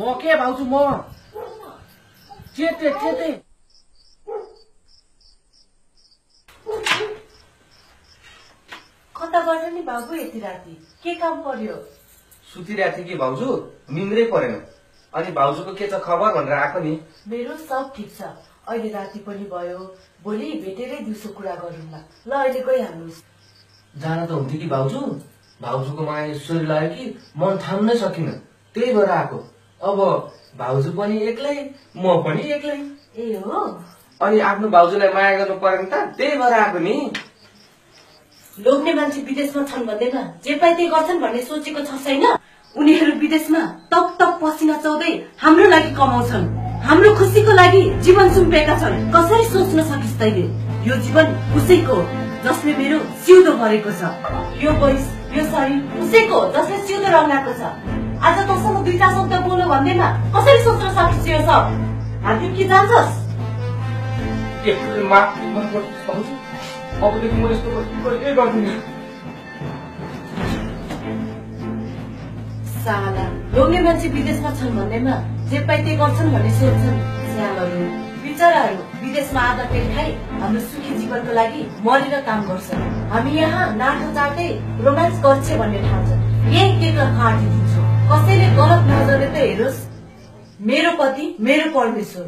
म के भाउजू म चेते कता गर्छ नि बाबु यति राति के काम पर्यो? सुतिरहेको थिएँ कि भाउजू निन्द्रै परेन। अनि भाउजूको के छ खबर भनेर आएको नि। मेरो सब ठिक छ। अहिले राति पनि भयो, भोलि भेटेरै दिउँसो कुरा गरौँला। ल अहिले गइहाल्नुहोस्। जान त हुन्थ्यो कि भाउजू, भाउजूको माया यसरी लाग्यो कि मन थाम्नै सकिनँ, त्यही भएर आएको। अब भाउजू पनि एक्लै, म पनि एक्लै। ए हो? अनि आफ्नो भाउजूलाई माया गर्नु पर्यो नि त, त्यही भएर आएको नि। लोग्ने मान्छे विदेशमा छन् भन्दैन, जे पाए त्यही गर्छन् भन्ने सोचेको छ छैन? उनीहरू विदेशमा टक टक पसिना चौदै हाम्रो लागि कमाउँछन्, हाम्रो खुसीको लागि जीवन सुम्पेका छन्। कसरी सोच्न सकिस् तैले? यो जीवन उसैको जसले मेरो सिउँदो भरेको छ, यो वयस यो शरीर उसैको जसले सिउँदो रङ्गाएको छ। आज तँसँग दुईटा शब्द बोल्नु भन्दैमा कसरी सोच्न सकिस् यो सब? हामी के जान्छस्? अबदेखि म यस्तो कहिले गर्दिनँ। साला लोग्ने मान्छे विदेशमा छन् भन्दैमा जे पाए त्यही गर्छन् भन्ने सोच्छन्। स्यालहरू बिचराहरू विदेशमा आधा पेट खाई हाम्रो सुखी जीवनको लागि मरेर काम गर्छन्। हामी यहाँ नाटो चाटै रोमान्स गर्छ भन्ने ठान्छन्। एक काटिदिन्छौँ। कसैले गलत नजरले त हेरोस्। मेरो पति मेरो परमेश्वर।